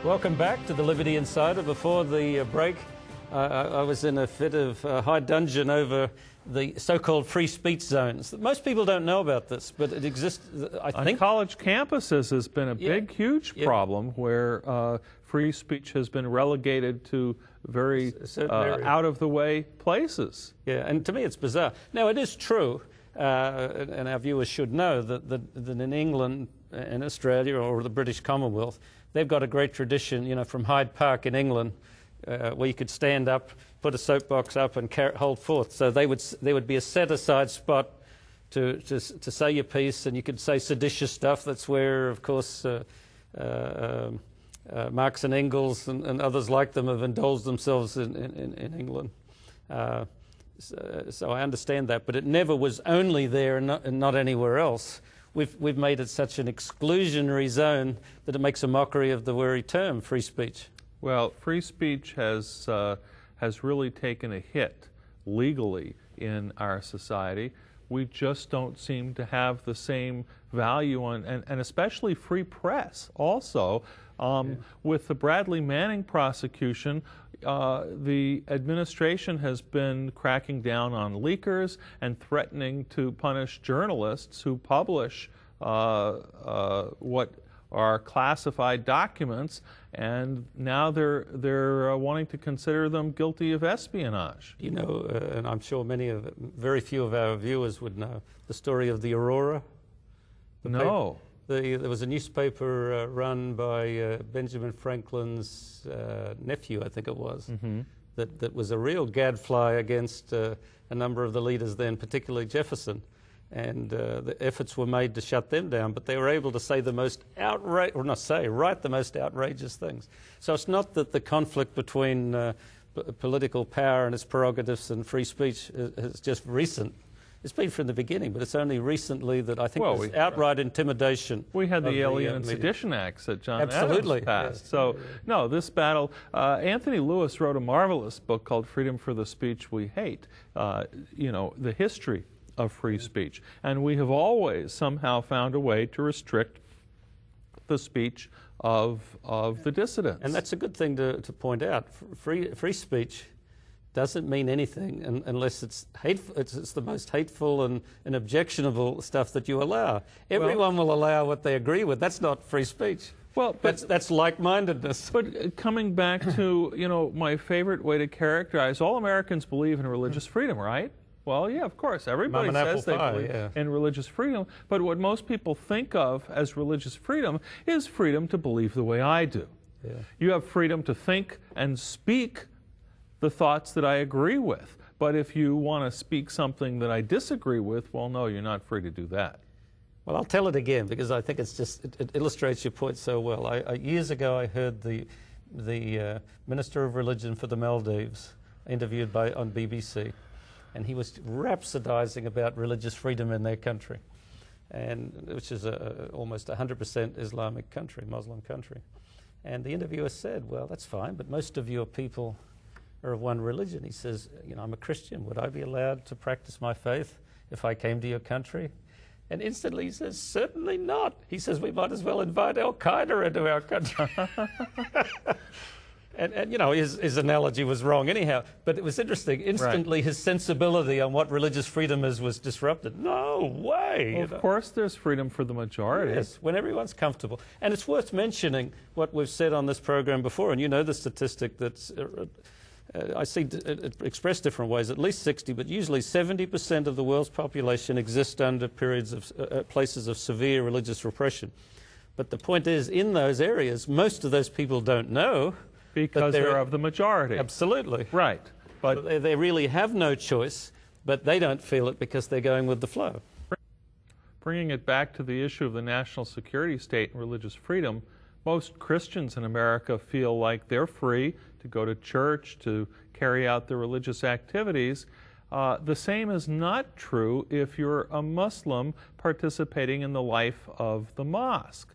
Welcome back to the Liberty Insider. Before the break, I was in a fit of high dudgeon over the so-called free speech zones. Most people don't know about this, but it exists, I think. On college campuses has been a big, huge problem where free speech has been relegated to very out-of-the-way places. Yeah, and to me it's bizarre. Now, it is true, and our viewers should know, that in England, in Australia, or the British Commonwealth, they've got a great tradition, you know, from Hyde Park in England, where you could stand up, put a soapbox up, and hold forth. So there would be a set-aside spot to say your piece, and you could say seditious stuff. That's where, of course, Marx and Engels and others like them have indulged themselves in England. So I understand that, but it never was only there and not anywhere else. We've made it such an exclusionary zone that it makes a mockery of the very term free speech. Well, free speech has really taken a hit legally in our society. We just don't seem to have the same value on, and especially free press also. With the Bradley Manning prosecution, the administration has been cracking down on leakers and threatening to punish journalists who publish what are classified documents, and now they're wanting to consider them guilty of espionage. You know, and I'm sure very few of our viewers would know the story of the Aurora. No. There was a newspaper run by Benjamin Franklin's nephew, I think it was, that was a real gadfly against a number of the leaders then, particularly Jefferson. And the efforts were made to shut them down, but they were able to say the most write the most outrageous things. So it's not that the conflict between political power and its prerogatives and free speech is just recent. It's been from the beginning, but it's only recently that I think there's outright intimidation. We had the Alien and Sedition Acts that John Adams passed. Yes. So, no, this battle, Anthony Lewis wrote a marvelous book called Freedom for the Speech We Hate, you know, the history of free speech. And we have always somehow found a way to restrict the speech of the dissidents. And that's a good thing to point out. Free speech doesn't mean anything unless it's hateful. It's the most hateful and objectionable stuff that you allow. Everyone will allow what they agree with. That's not free speech. Well, that's like-mindedness. But coming back to, you know, my favorite way to characterize, all Americans believe in religious freedom, right? Well, yeah, of course. Everybody says they believe in religious freedom. But what most people think of as religious freedom is freedom to believe the way I do. Yeah. You have freedom to think and speak the thoughts that I agree with. But if you want to speak something that I disagree with, well, no, you're not free to do that. Well, I'll tell it again because I think it illustrates your point so well. Years ago, I heard the Minister of Religion for the Maldives interviewed on BBC, and he was rhapsodizing about religious freedom in their country, which is almost 100% Islamic country, Muslim country. And the interviewer said, well, that's fine, but most of your people are of one religion. He says, you know, I'm a Christian. Would I be allowed to practice my faith if I came to your country? And instantly he says, certainly not. He says, we might as well invite Al-Qaeda into our country. and you know, his analogy was wrong anyhow. But it was interesting. Instantly his sensibility on what religious freedom is was disrupted. No way. Well, of course there's freedom for the majority. Yes, when everyone's comfortable. And it's worth mentioning what we've said on this program before. And you know the statistic that's... I see it expressed different ways, at least 60, but usually 70% of the world's population exist under periods of places of severe religious repression. But the point is, in those areas, most of those people don't know. Because they're of the majority. Absolutely. Right. But so they really have no choice, but they don't feel it because they're going with the flow. Bringing it back to the issue of the national security state and religious freedom, most Christians in America feel like they're free to go to church, to carry out their religious activities. The same is not true if you're a Muslim participating in the life of the mosque.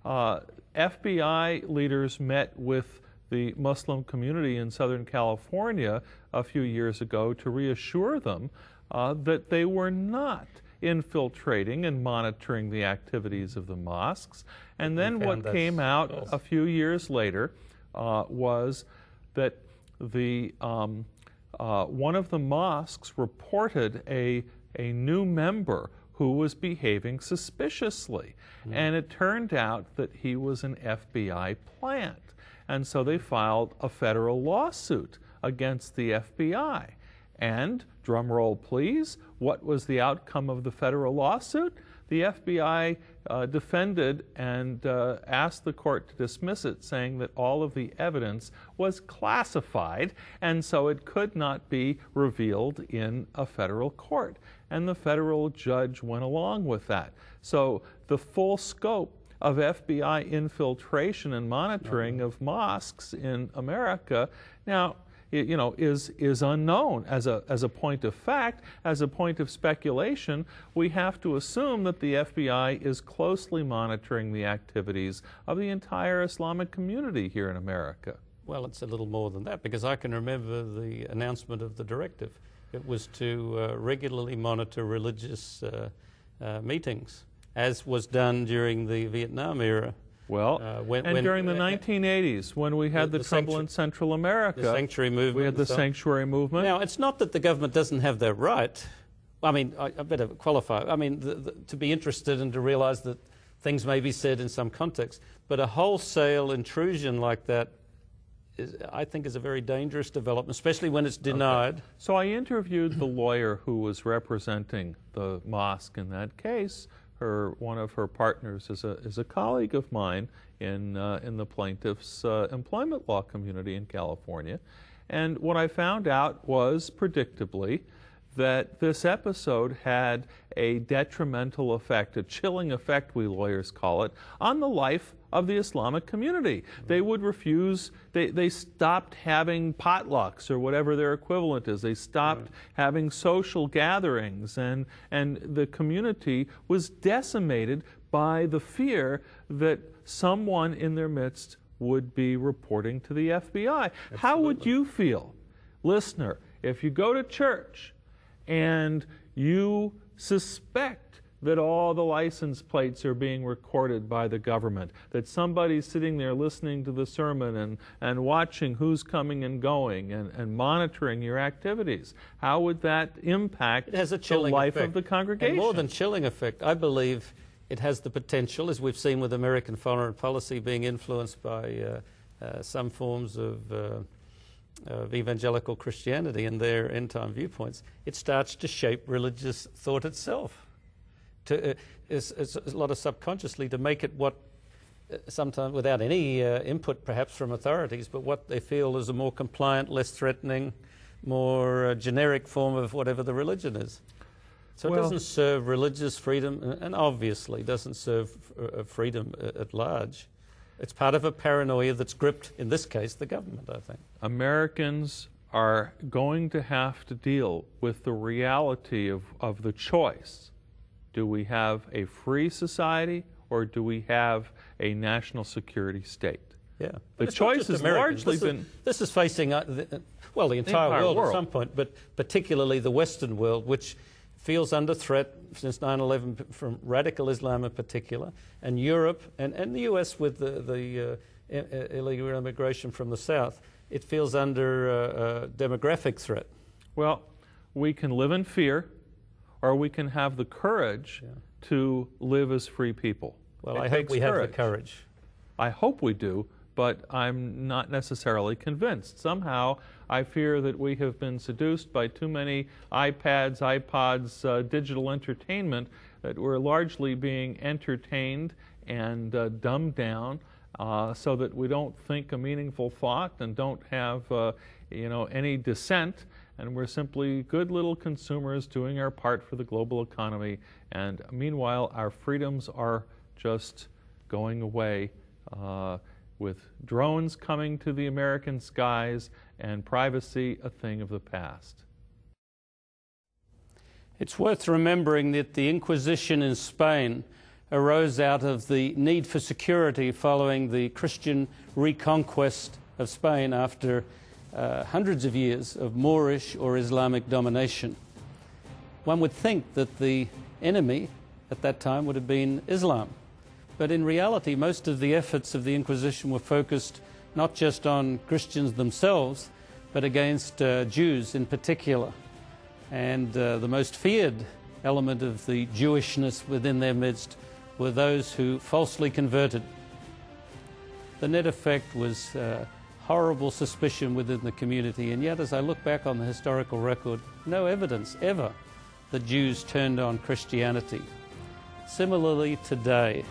FBI leaders met with the Muslim community in Southern California a few years ago to reassure them that they were not infiltrating and monitoring the activities of the mosques. And then what came out false. a few years later was that the one of the mosques reported a new member who was behaving suspiciously. And it turned out that he was an FBI plant. And so they filed a federal lawsuit against the FBI. And, drum roll please, what was the outcome of the federal lawsuit? The FBI defended and asked the court to dismiss it, saying that all of the evidence was classified, and so it could not be revealed in a federal court. And the federal judge went along with that. So the full scope of FBI infiltration and monitoring of mosques in America now, is unknown. As a point of fact, as a point of speculation, we have to assume that the FBI is closely monitoring the activities of the entire Islamic community here in America. Well, it's a little more than that, because I can remember the announcement of the directive. It was to regularly monitor religious meetings, as was done during the Vietnam era. Well, during the 1980s, when we had the trouble in Central America, the sanctuary movement, we had the sanctuary movement. Now, it's not that the government doesn't have that right. I mean, I better qualify. I mean, to be interested and to realize that things may be said in some context. But a wholesale intrusion like that, I think, is a very dangerous development, especially when it's denied. Okay. So I interviewed the lawyer who was representing the mosque in that case. One of her partners is a colleague of mine in the plaintiff's employment law community in California. And what I found out was, predictably, that this episode had a detrimental effect, a chilling effect, we lawyers call it, on the life of the Islamic community. They would refuse, they stopped having potlucks or whatever their equivalent is. They stopped having social gatherings, and the community was decimated by the fear that someone in their midst would be reporting to the FBI. Absolutely. How would you feel, listener, if you go to church and you suspect that all the license plates are being recorded by the government, that somebody's sitting there listening to the sermon and watching who's coming and going and monitoring your activities? How would that impact the life of the congregation? And more than chilling effect, I believe it has the potential, as we've seen with American foreign policy being influenced by some forms of evangelical Christianity and their end-time viewpoints. It starts to shape religious thought itself. It's a lot of subconsciously to make it what, sometimes without any input perhaps from authorities, but what they feel is a more compliant, less threatening, more generic form of whatever the religion is. So it doesn't serve religious freedom, and obviously doesn't serve freedom at large. It's part of a paranoia that's gripped, in this case, the government, I think. Americans are going to have to deal with the reality of the choice. Do we have a free society, or do we have a national security state? Yeah. The choice has largely been... This is facing, the entire world at some point, but particularly the Western world, which feels under threat since 9/11 from radical Islam in particular, and Europe and the US with the illegal immigration from the South. It feels under demographic threat. Well, we can live in fear, or we can have the courage to live as free people. Well, I hope we have the courage. I hope we do, but I'm not necessarily convinced. Somehow, I fear that we have been seduced by too many iPads, iPods, digital entertainment, that we're largely being entertained and dumbed down so that we don't think a meaningful thought and don't have any dissent, and we're simply good little consumers doing our part for the global economy, and meanwhile our freedoms are just going away with drones coming to the American skies and privacy a thing of the past. It's worth remembering that the Inquisition in Spain arose out of the need for security following the Christian reconquest of Spain after hundreds of years of Moorish or Islamic domination. One would think that the enemy at that time would have been Islam. But in reality, most of the efforts of the Inquisition were focused not just on Christians themselves, but against Jews in particular. And the most feared element of the Jewishness within their midst were those who falsely converted. The net effect was horrible suspicion within the community, and yet as I look back on the historical record, no evidence ever that Jews turned on Christianity. Similarly today,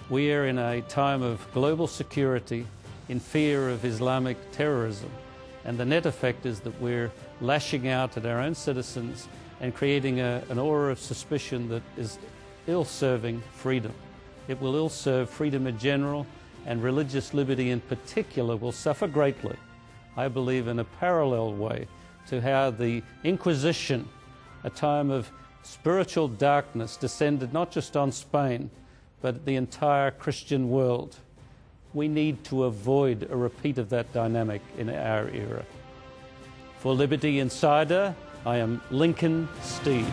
we are in a time of global security in fear of Islamic terrorism, and the net effect is that we're lashing out at our own citizens and creating an aura of suspicion that is ill-serving freedom. It will ill-serve freedom in general, and religious liberty in particular will suffer greatly, I believe, in a parallel way to how the Inquisition, a time of spiritual darkness, descended not just on Spain, but the entire Christian world. We need to avoid a repeat of that dynamic in our era. For Liberty Insider, I am Lincoln Steed.